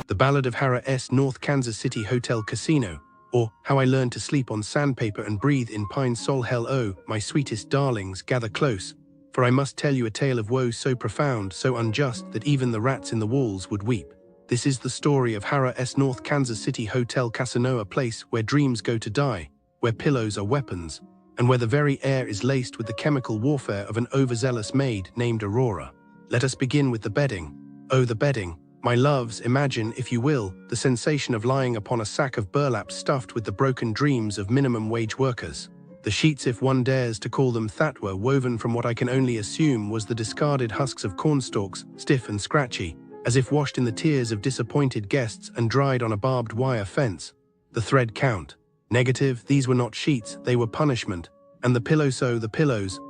The Ballad of Harrah's North Kansas City Hotel Casino, or How I Learned to Sleep on Sandpaper and Breathe in Pine Sol. Hello, my sweetest darlings, gather close, for I must tell you a tale of woe so profound, so unjust, that even the rats in the walls would weep. This is the story of Harrah's North Kansas City Hotel Casino, a place where dreams go to die, where pillows are weapons, and where the very air is laced with the chemical warfare of an overzealous maid named Aurora. Let us begin with the bedding. Oh, the bedding. My loves, imagine, if you will, the sensation of lying upon a sack of burlap stuffed with the broken dreams of minimum wage workers. The sheets, if one dares to call them that, were woven from what I can only assume was the discarded husks of cornstalks, stiff and scratchy, as if washed in the tears of disappointed guests and dried on a barbed wire fence. The thread count. Negative, these were not sheets, they were punishment. And the pillows,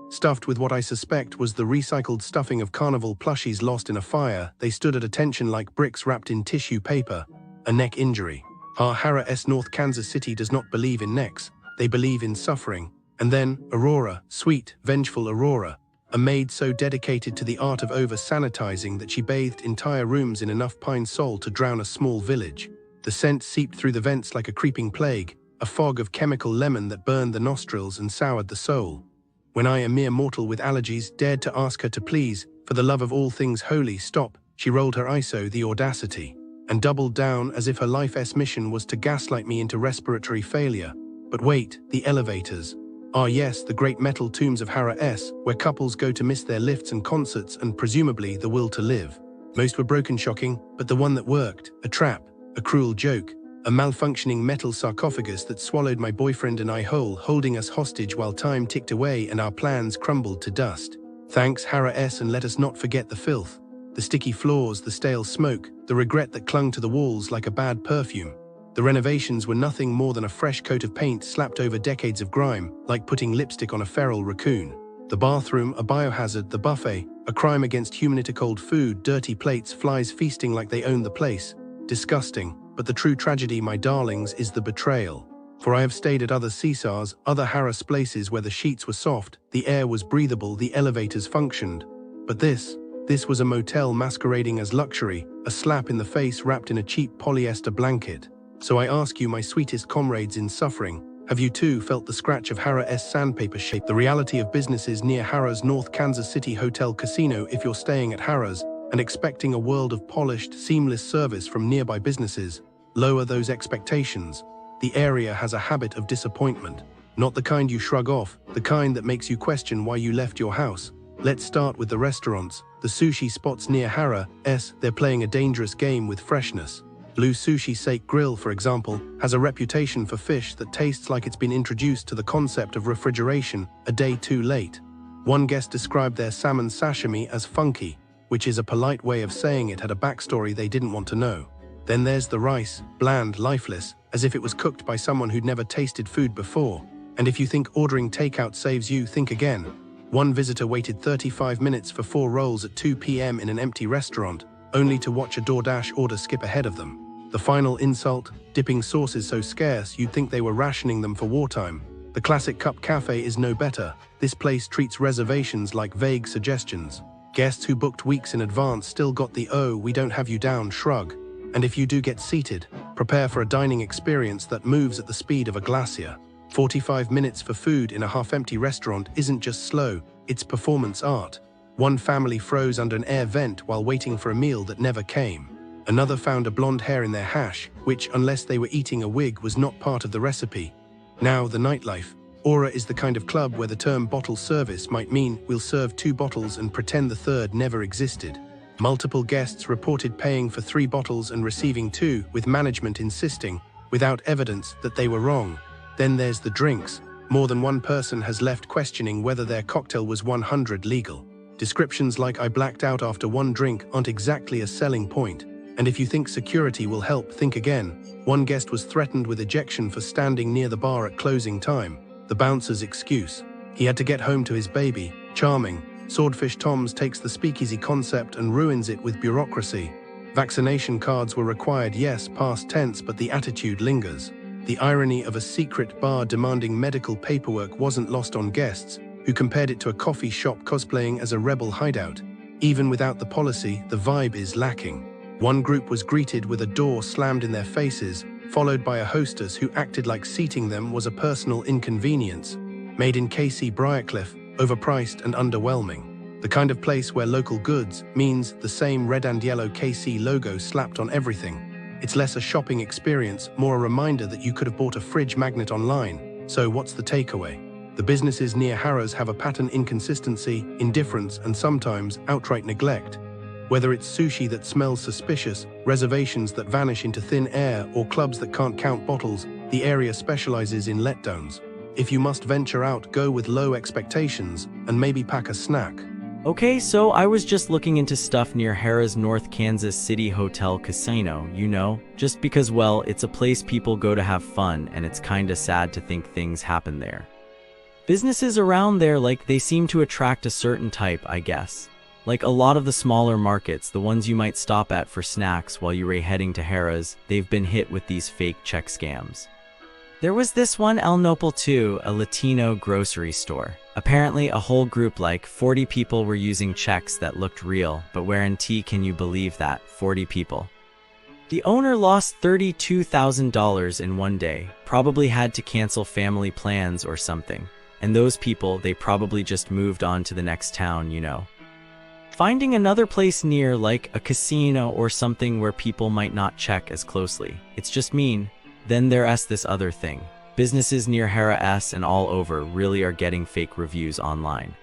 stuffed with what I suspect was the recycled stuffing of carnival plushies lost in a fire, they stood at attention like bricks wrapped in tissue paper. A neck injury. Harrah's North Kansas City does not believe in necks, they believe in suffering. And then, Aurora, sweet, vengeful Aurora, a maid so dedicated to the art of over-sanitizing that she bathed entire rooms in enough Pine Sol to drown a small village. The scent seeped through the vents like a creeping plague, a fog of chemical lemon that burned the nostrils and soured the soul. When I, a mere mortal with allergies, dared to ask her to please, for the love of all things holy, stop, she rolled her eyes, the audacity, and doubled down as if her life's mission was to gaslight me into respiratory failure. But wait, the elevators. Ah yes, the great metal tombs of Harrah's, where couples go to miss their lifts and concerts and presumably the will to live. Most were broken, shocking, but the one that worked, a trap, a cruel joke, a malfunctioning metal sarcophagus that swallowed my boyfriend and I whole, holding us hostage while time ticked away and our plans crumbled to dust. Thanks Harrah's, and let us not forget the filth. The sticky floors, the stale smoke, the regret that clung to the walls like a bad perfume. The renovations were nothing more than a fresh coat of paint slapped over decades of grime, like putting lipstick on a feral raccoon. The bathroom, a biohazard, the buffet, a crime against humanity, cold food, dirty plates, flies feasting like they own the place. Disgusting. But the true tragedy, my darlings, is the betrayal. For I have stayed at other Caesars, other Harrah's places where the sheets were soft, the air was breathable, the elevators functioned. But this was a motel masquerading as luxury, a slap in the face wrapped in a cheap polyester blanket. So I ask you, my sweetest comrades in suffering, have you too felt the scratch of Harrah's sandpaper shape? The reality of businesses near Harrah's North Kansas City Hotel Casino. If you're staying at Harrah's and expecting a world of polished, seamless service from nearby businesses, lower those expectations. The area has a habit of disappointment. Not the kind you shrug off, the kind that makes you question why you left your house. Let's start with the restaurants. The sushi spots near Harrah's, they're playing a dangerous game with freshness. Blue Sushi Sake Grill, for example, has a reputation for fish that tastes like it's been introduced to the concept of refrigeration a day too late. One guest described their salmon sashimi as funky, which is a polite way of saying it had a backstory they didn't want to know. Then there's the rice, bland, lifeless, as if it was cooked by someone who'd never tasted food before. And if you think ordering takeout saves you, think again. One visitor waited 35 minutes for 4 rolls at 2 p.m. in an empty restaurant, only to watch a DoorDash order skip ahead of them. The final insult, dipping sauces so scarce you'd think they were rationing them for wartime. The classic cup cafe is no better. This place treats reservations like vague suggestions. Guests who booked weeks in advance still got the "oh, we don't have you down" shrug. And if you do get seated, prepare for a dining experience that moves at the speed of a glacier. 45 minutes for food in a half-empty restaurant isn't just slow, it's performance art. One family froze under an air vent while waiting for a meal that never came. Another found a blonde hair in their hash, which, unless they were eating a wig, was not part of the recipe. Now, the nightlife. Aura is the kind of club where the term bottle service might mean we'll serve 2 bottles and pretend the third never existed. Multiple guests reported paying for 3 bottles and receiving 2, with management insisting, without evidence, that they were wrong. Then there's the drinks. More than one person has left questioning whether their cocktail was 100 legal. Descriptions like "I blacked out after 1 drink" aren't exactly a selling point. And if you think security will help, think again. One guest was threatened with ejection for standing near the bar at closing time. The bouncer's excuse: he had to get home to his baby. Charming. Swordfish Tom's takes the speakeasy concept and ruins it with bureaucracy. Vaccination cards were required, yes, past tense, but the attitude lingers. The irony of a secret bar demanding medical paperwork wasn't lost on guests, who compared it to a coffee shop cosplaying as a rebel hideout. Even without the policy, the vibe is lacking. One group was greeted with a door slammed in their faces, followed by a hostess who acted like seating them was a personal inconvenience. Made in KC Briarcliff, overpriced and underwhelming. The kind of place where local goods means the same red and yellow KC logo slapped on everything. It's less a shopping experience, more a reminder that you could have bought a fridge magnet online. So what's the takeaway? The businesses near Harrah's have a pattern inconsistency, indifference, and sometimes outright neglect. Whether it's sushi that smells suspicious, reservations that vanish into thin air, or clubs that can't count bottles, the area specializes in letdowns. If you must venture out, go with low expectations, and maybe pack a snack. Okay, so I was just looking into stuff near Harrah's North Kansas City Hotel Casino, just because, well, it's a place people go to have fun, and it's kinda sad to think things happen there. Businesses around there, they seem to attract a certain type, I guess. Like a lot of the smaller markets, the ones you might stop at for snacks while you were heading to Harrah's, they've been hit with these fake check scams. There was this one El Nopal too, a Latino grocery store. Apparently a whole group 40 people were using checks that looked real, but can you believe that, 40 people. The owner lost $32,000 in one day, probably had to cancel family plans or something. And those people, they probably just moved on to the next town, Finding another place near, like a casino or something where people might not check as closely. It's just mean. Then there's this other thing. Businesses near Harrah and all over really are getting fake reviews online.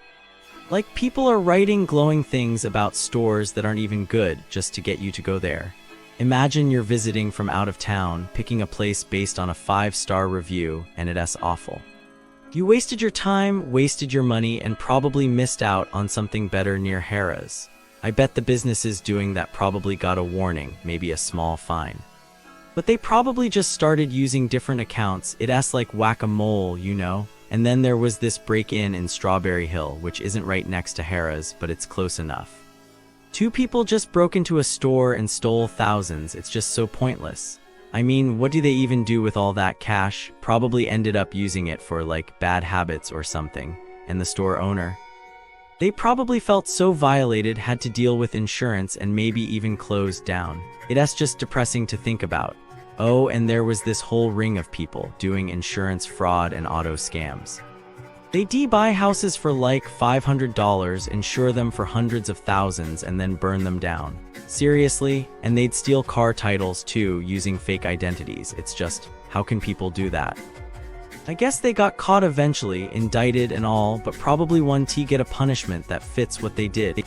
People are writing glowing things about stores that aren't even good just to get you to go there. Imagine you're visiting from out of town, picking a place based on a 5-star review, and it's awful. You wasted your time, wasted your money, and probably missed out on something better near Harrah's. I bet the businesses doing that probably got a warning, maybe a small fine. But they probably just started using different accounts. It's like whack-a-mole, And then there was this break-in in Strawberry Hill, which isn't right next to Harrah's, but it's close enough. 2 people just broke into a store and stole thousands. It's just so pointless. I mean, what do they even do with all that cash? Probably ended up using it for bad habits or something. And the store owner? They probably felt so violated, had to deal with insurance and maybe even closed down. It's just depressing to think about. Oh, and there was this whole ring of people doing insurance fraud and auto scams. They buy houses for $500, insure them for hundreds of thousands, and then burn them down. Seriously? And they'd steal car titles too, using fake identities. It's just, how can people do that? I guess they got caught eventually, indicted and all, but probably get a punishment that fits what they did.